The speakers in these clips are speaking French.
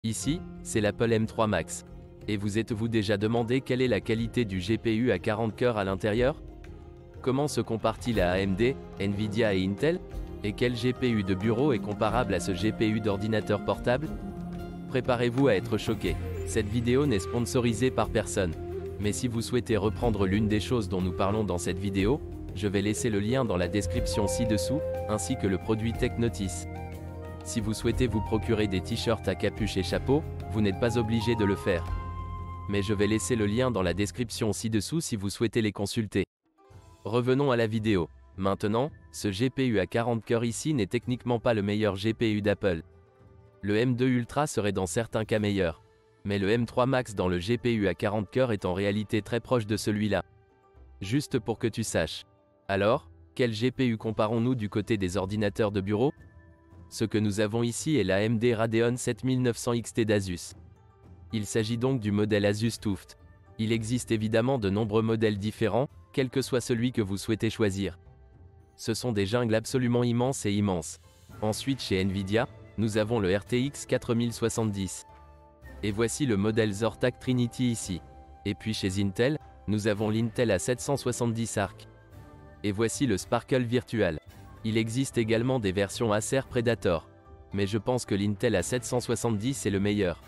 Ici, c'est l'Apple M3 Max. Et vous êtes-vous déjà demandé quelle est la qualité du GPU à 40 cœurs à l'intérieur? Comment se compare-t-il à AMD, Nvidia et Intel? Et quel GPU de bureau est comparable à ce GPU d'ordinateur portable? Préparez-vous à être choqué. Cette vidéo n'est sponsorisée par personne. Mais si vous souhaitez reprendre l'une des choses dont nous parlons dans cette vidéo, je vais laisser le lien dans la description ci-dessous, ainsi que le produit TechNotice. Si vous souhaitez vous procurer des t-shirts à capuche et chapeau, vous n'êtes pas obligé de le faire. Mais je vais laisser le lien dans la description ci-dessous si vous souhaitez les consulter. Revenons à la vidéo. Maintenant, ce GPU à 40 cœurs ici n'est techniquement pas le meilleur GPU d'Apple. Le M2 Ultra serait dans certains cas meilleur. Mais le M3 Max dans le GPU à 40 cœurs est en réalité très proche de celui-là. Juste pour que tu saches. Alors, quel GPU comparons-nous du côté des ordinateurs de bureau? Ce que nous avons ici est la AMD Radeon 7900 XT d'Asus. Il s'agit donc du modèle Asus TUF. Il existe évidemment de nombreux modèles différents, quel que soit celui que vous souhaitez choisir. Ce sont des jungles absolument immenses et immenses. Ensuite chez Nvidia, nous avons le RTX 4070. Et voici le modèle Zotac Trinity ici. Et puis chez Intel, nous avons l'Intel A770 Arc. Et voici le Sparkle Virtual. Il existe également des versions Acer Predator. Mais je pense que l'Intel A770 est le meilleur.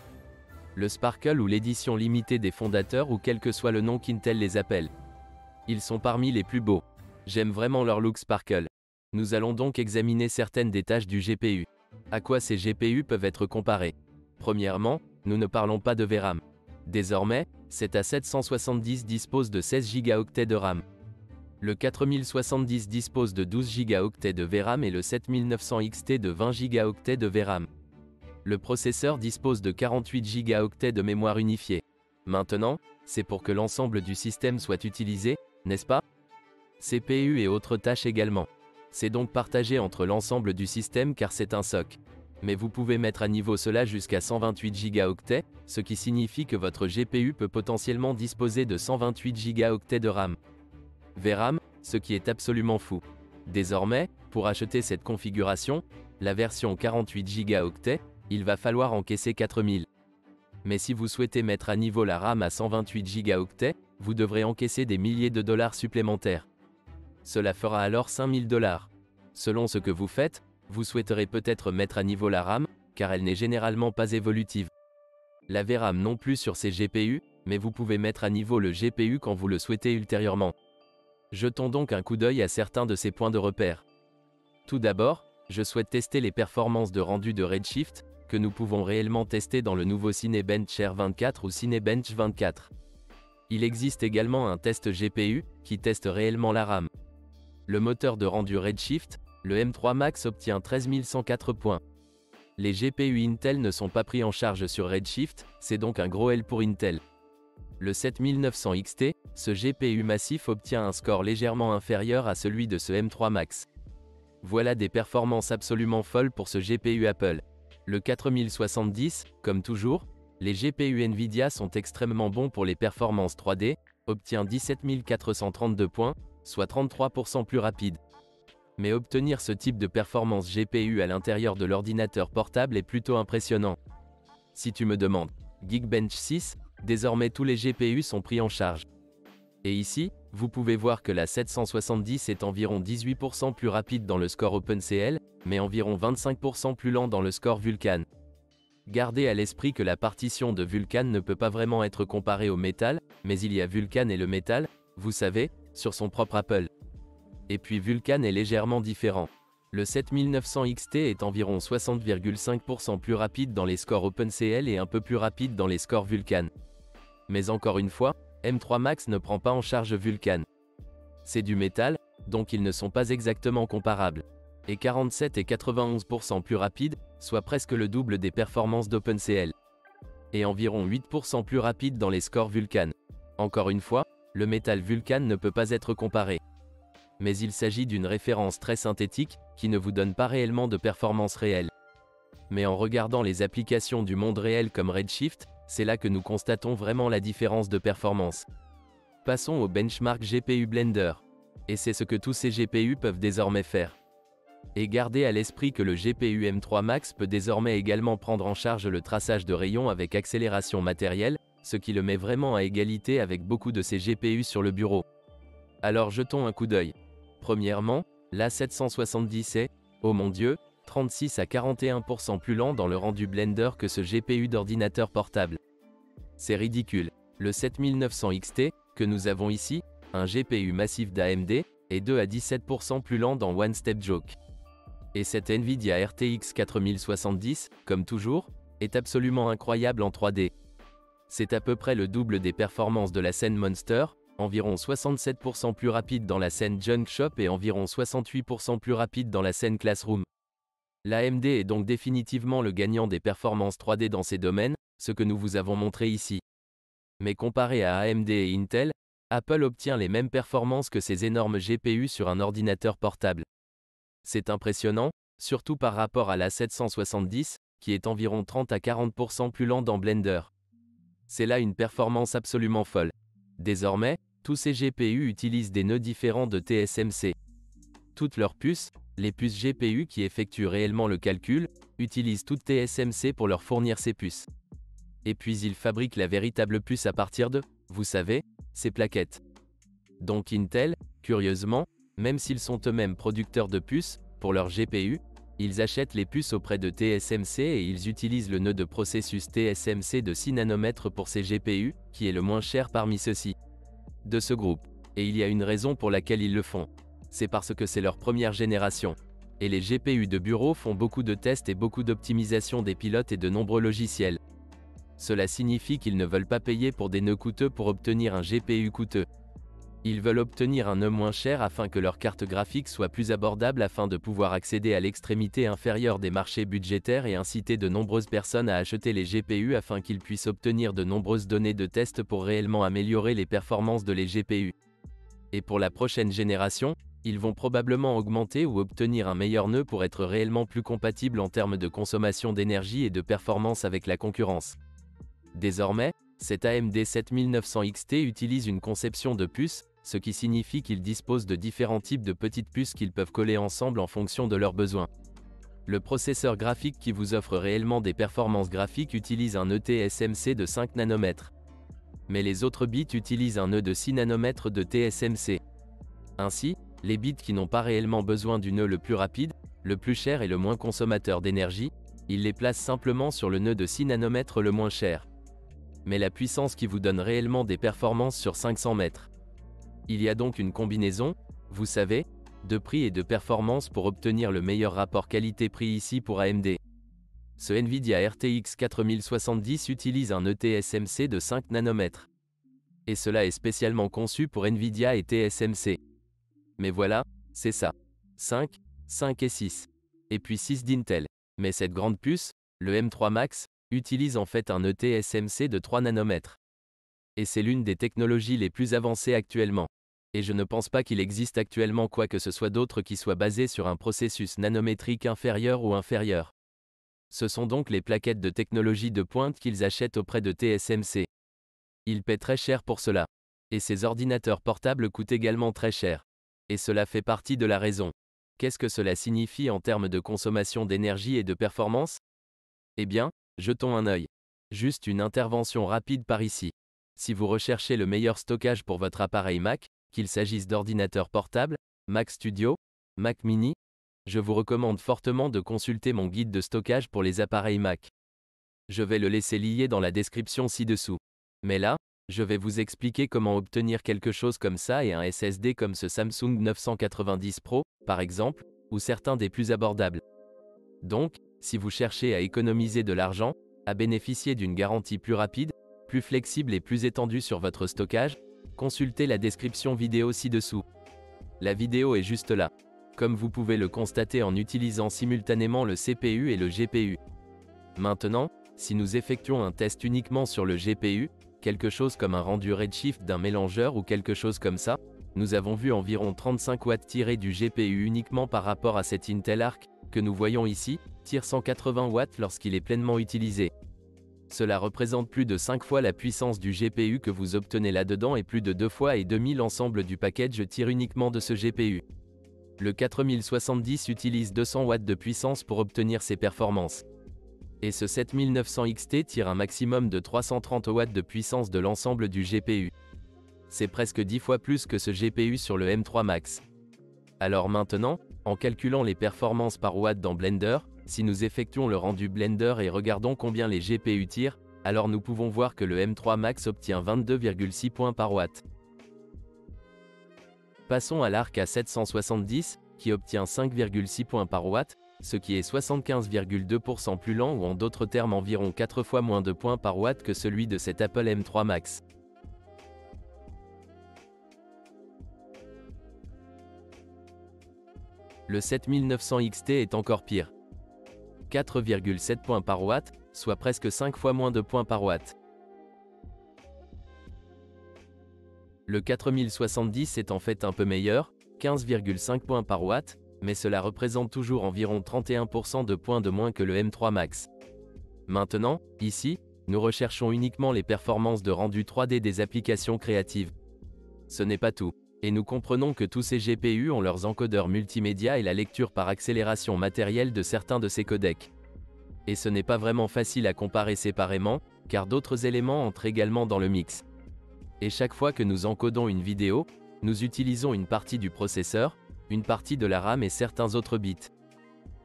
Le Sparkle ou l'édition limitée des fondateurs ou quel que soit le nom qu'Intel les appelle. Ils sont parmi les plus beaux. J'aime vraiment leur look Sparkle. Nous allons donc examiner certaines des tâches du GPU. À quoi ces GPU peuvent être comparés? Premièrement, nous ne parlons pas de VRAM. Désormais, cet A770 dispose de 16 Go de RAM. Le 4070 dispose de 12 Go de VRAM et le 7900 XT de 20 Go de VRAM. Le processeur dispose de 48 Go de mémoire unifiée. Maintenant, c'est pour que l'ensemble du système soit utilisé, n'est-ce pas? CPU et autres tâches également. C'est donc partagé entre l'ensemble du système car c'est un SoC. Mais vous pouvez mettre à niveau cela jusqu'à 128 Go, ce qui signifie que votre GPU peut potentiellement disposer de 128 Go de RAM. VRAM, ce qui est absolument fou. Désormais, pour acheter cette configuration, la version 48 Go, il va falloir encaisser 4000. Mais si vous souhaitez mettre à niveau la RAM à 128 Go, vous devrez encaisser des milliers de dollars supplémentaires. Cela fera alors 5000 $. Selon ce que vous faites, vous souhaiterez peut-être mettre à niveau la RAM, car elle n'est généralement pas évolutive. La VRAM non plus sur ces GPU, mais vous pouvez mettre à niveau le GPU quand vous le souhaitez ultérieurement. Jetons donc un coup d'œil à certains de ces points de repère. Tout d'abord, je souhaite tester les performances de rendu de Redshift, que nous pouvons réellement tester dans le nouveau Cinebench R24 ou Cinebench 24. Il existe également un test GPU, qui teste réellement la RAM. Le moteur de rendu Redshift, le M3 Max obtient 13104 points. Les GPU Intel ne sont pas pris en charge sur Redshift, c'est donc un gros L pour Intel. Le 7900 XT, ce GPU massif obtient un score légèrement inférieur à celui de ce M3 Max. Voilà des performances absolument folles pour ce GPU Apple. Le 4070, comme toujours, les GPU Nvidia sont extrêmement bons pour les performances 3D, obtient 17432 points, soit 33% plus rapide. Mais obtenir ce type de performance GPU à l'intérieur de l'ordinateur portable est plutôt impressionnant. Si tu me demandes, Geekbench 6, désormais tous les GPU sont pris en charge. Et ici, vous pouvez voir que la 770 est environ 18% plus rapide dans le score OpenCL, mais environ 25% plus lent dans le score Vulkan. Gardez à l'esprit que la partition de Vulkan ne peut pas vraiment être comparée au métal, mais il y a Vulkan et le métal, vous savez, sur son propre Apple. Et puis Vulkan est légèrement différent. Le 7900 XT est environ 60,5% plus rapide dans les scores OpenCL et un peu plus rapide dans les scores Vulkan. Mais encore une fois, M3 Max ne prend pas en charge Vulkan. C'est du métal, donc ils ne sont pas exactement comparables. Et 47 et 91% plus rapide, soit presque le double des performances d'OpenCL. Et environ 8% plus rapide dans les scores Vulkan. Encore une fois, le métal Vulkan ne peut pas être comparé. Mais il s'agit d'une référence très synthétique, qui ne vous donne pas réellement de performance réelle. Mais en regardant les applications du monde réel comme Redshift, c'est là que nous constatons vraiment la différence de performance. Passons au benchmark GPU Blender. Et c'est ce que tous ces GPU peuvent désormais faire. Et gardez à l'esprit que le GPU M3 Max peut désormais également prendre en charge le traçage de rayons avec accélération matérielle, ce qui le met vraiment à égalité avec beaucoup de ces GPU sur le bureau. Alors jetons un coup d'œil. Premièrement, l'A770 est, oh mon Dieu, 36 à 41% plus lent dans le rendu Blender que ce GPU d'ordinateur portable. C'est ridicule. Le 7900 XT, que nous avons ici, un GPU massif d'AMD, est 2 à 17% plus lent dans One Step Joke. Et cette Nvidia RTX 4070, comme toujours, est absolument incroyable en 3D. C'est à peu près le double des performances de la scène Monster, environ 67% plus rapide dans la scène Junk Shop et environ 68% plus rapide dans la scène Classroom. L'AMD est donc définitivement le gagnant des performances 3D dans ces domaines, ce que nous vous avons montré ici. Mais comparé à AMD et Intel, Apple obtient les mêmes performances que ces énormes GPU sur un ordinateur portable. C'est impressionnant, surtout par rapport à l'A770, qui est environ 30 à 40% plus lent dans Blender. C'est là une performance absolument folle. Désormais, tous ces GPU utilisent des nœuds différents de TSMC. Toutes leurs puces, les puces GPU qui effectuent réellement le calcul, utilisent toutes TSMC pour leur fournir ces puces. Et puis ils fabriquent la véritable puce à partir de, vous savez, ces plaquettes. Donc Intel, curieusement, même s'ils sont eux-mêmes producteurs de puces, pour leurs GPU, ils achètent les puces auprès de TSMC et ils utilisent le nœud de processus TSMC de 6 nanomètres pour ces GPU, qui est le moins cher parmi ceux-ci. De ce groupe. Et il y a une raison pour laquelle ils le font. C'est parce que c'est leur première génération. Et les GPU de bureau font beaucoup de tests et beaucoup d'optimisation des pilotes et de nombreux logiciels. Cela signifie qu'ils ne veulent pas payer pour des nœuds coûteux pour obtenir un GPU coûteux. Ils veulent obtenir un nœud moins cher afin que leur carte graphique soit plus abordable afin de pouvoir accéder à l'extrémité inférieure des marchés budgétaires et inciter de nombreuses personnes à acheter les GPU afin qu'ils puissent obtenir de nombreuses données de test pour réellement améliorer les performances de les GPU. Et pour la prochaine génération, ils vont probablement augmenter ou obtenir un meilleur nœud pour être réellement plus compatible en termes de consommation d'énergie et de performance avec la concurrence. Désormais, cet AMD 7900 XT utilise une conception de puce, ce qui signifie qu'il dispose de différents types de petites puces qu'ils peuvent coller ensemble en fonction de leurs besoins. Le processeur graphique qui vous offre réellement des performances graphiques utilise un nœud TSMC de 5 nanomètres. Mais les autres bits utilisent un nœud de 6 nanomètres de TSMC. Ainsi, les bits qui n'ont pas réellement besoin du nœud le plus rapide, le plus cher et le moins consommateur d'énergie, ils les placent simplement sur le nœud de 6 nanomètres le moins cher. Mais la puissance qui vous donne réellement des performances sur 500 mètres. Il y a donc une combinaison, vous savez, de prix et de performance pour obtenir le meilleur rapport qualité-prix ici pour AMD. Ce Nvidia RTX 4070 utilise un nœud TSMC de 5 nanomètres. Et cela est spécialement conçu pour Nvidia et TSMC. Mais voilà, c'est ça. 5, 5 et 6. Et puis 6 d'Intel. Mais cette grande puce, le M3 Max, utilise en fait un nœud TSMC de 3 nanomètres. Et c'est l'une des technologies les plus avancées actuellement. Et je ne pense pas qu'il existe actuellement quoi que ce soit d'autre qui soit basé sur un processus nanométrique inférieur ou inférieur. Ce sont donc les plaquettes de technologie de pointe qu'ils achètent auprès de TSMC. Ils paient très cher pour cela. Et ces ordinateurs portables coûtent également très cher. Et cela fait partie de la raison. Qu'est-ce que cela signifie en termes de consommation d'énergie et de performance? Eh bien, jetons un œil. Juste une intervention rapide par ici. Si vous recherchez le meilleur stockage pour votre appareil Mac, qu'il s'agisse d'ordinateurs portables, Mac Studio, Mac Mini, je vous recommande fortement de consulter mon guide de stockage pour les appareils Mac. Je vais le laisser lié dans la description ci-dessous. Mais là, je vais vous expliquer comment obtenir quelque chose comme ça et un SSD comme ce Samsung 990 Pro, par exemple, ou certains des plus abordables. Donc, si vous cherchez à économiser de l'argent, à bénéficier d'une garantie plus rapide, plus flexible et plus étendue sur votre stockage, consultez la description vidéo ci-dessous. La vidéo est juste là, comme vous pouvez le constater en utilisant simultanément le CPU et le GPU. Maintenant, si nous effectuons un test uniquement sur le GPU, quelque chose comme un rendu Redshift d'un mélangeur ou quelque chose comme ça, nous avons vu environ 35 watts tirés du GPU uniquement par rapport à cet Intel Arc, que nous voyons ici, tire 180 watts lorsqu'il est pleinement utilisé. Cela représente plus de 5 fois la puissance du GPU que vous obtenez là-dedans et plus de 2 fois et demi l'ensemble du package tire uniquement de ce GPU. Le 4070 utilise 200 watts de puissance pour obtenir ces performances. Et ce 7900 XT tire un maximum de 330 watts de puissance de l'ensemble du GPU. C'est presque 10 fois plus que ce GPU sur le M3 Max. Alors maintenant, en calculant les performances par watt dans Blender, si nous effectuons le rendu Blender et regardons combien les GPU tirent, alors nous pouvons voir que le M3 Max obtient 22,6 points par watt. Passons à l'Arc A770, qui obtient 5,6 points par watt, ce qui est 75,2% plus lent ou en d'autres termes environ 4 fois moins de points par watt que celui de cet Apple M3 Max. Le 7900 XT est encore pire. 4,7 points par watt, soit presque 5 fois moins de points par watt. Le 4070 est en fait un peu meilleur, 15,5 points par watt, mais cela représente toujours environ 31% de points de moins que le M3 Max. Maintenant, ici, nous recherchons uniquement les performances de rendu 3D des applications créatives. Ce n'est pas tout. Et nous comprenons que tous ces GPU ont leurs encodeurs multimédia et la lecture par accélération matérielle de certains de ces codecs. Et ce n'est pas vraiment facile à comparer séparément, car d'autres éléments entrent également dans le mix. Et chaque fois que nous encodons une vidéo, nous utilisons une partie du processeur, une partie de la RAM et certains autres bits.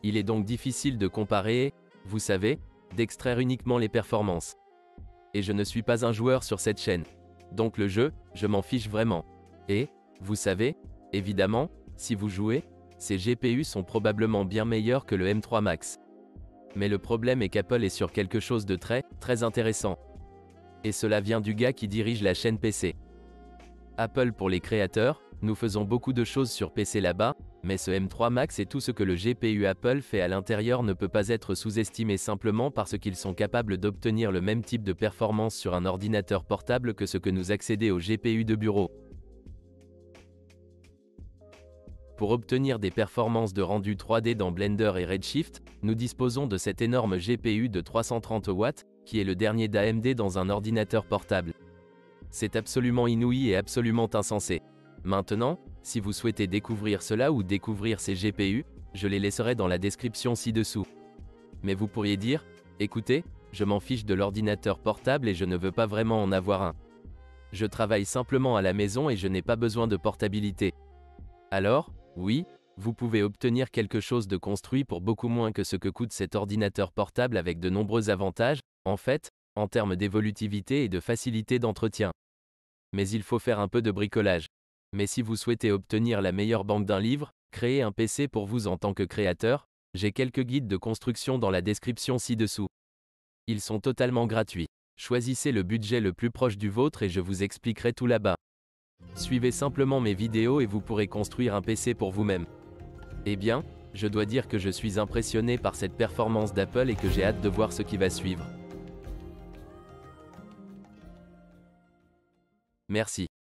Il est donc difficile de comparer et, vous savez, d'extraire uniquement les performances. Et je ne suis pas un joueur sur cette chaîne. Donc le jeu, je m'en fiche vraiment. Et, vous savez, évidemment, si vous jouez, ces GPU sont probablement bien meilleurs que le M3 Max. Mais le problème est qu'Apple est sur quelque chose de très intéressant. Et cela vient du gars qui dirige la chaîne PC. Apple pour les créateurs, nous faisons beaucoup de choses sur PC là-bas, mais ce M3 Max et tout ce que le GPU Apple fait à l'intérieur ne peut pas être sous-estimé simplement parce qu'ils sont capables d'obtenir le même type de performance sur un ordinateur portable que ce que nous accédons au GPU de bureau. Pour obtenir des performances de rendu 3D dans Blender et Redshift, nous disposons de cet énorme GPU de 330 watts, qui est le dernier d'AMD dans un ordinateur portable. C'est absolument inouï et absolument insensé. Maintenant, si vous souhaitez découvrir cela ou découvrir ces GPU, je les laisserai dans la description ci-dessous. Mais vous pourriez dire, écoutez, je m'en fiche de l'ordinateur portable et je ne veux pas vraiment en avoir un. Je travaille simplement à la maison et je n'ai pas besoin de portabilité. Alors, oui, vous pouvez obtenir quelque chose de construit pour beaucoup moins que ce que coûte cet ordinateur portable avec de nombreux avantages, en fait, en termes d'évolutivité et de facilité d'entretien. Mais il faut faire un peu de bricolage. Mais si vous souhaitez obtenir la meilleure banque d'un livre, créer un PC pour vous en tant que créateur, j'ai quelques guides de construction dans la description ci-dessous. Ils sont totalement gratuits. Choisissez le budget le plus proche du vôtre et je vous expliquerai tout là-bas. Suivez simplement mes vidéos et vous pourrez construire un PC pour vous-même. Eh bien, je dois dire que je suis impressionné par cette performance d'Apple et que j'ai hâte de voir ce qui va suivre. Merci.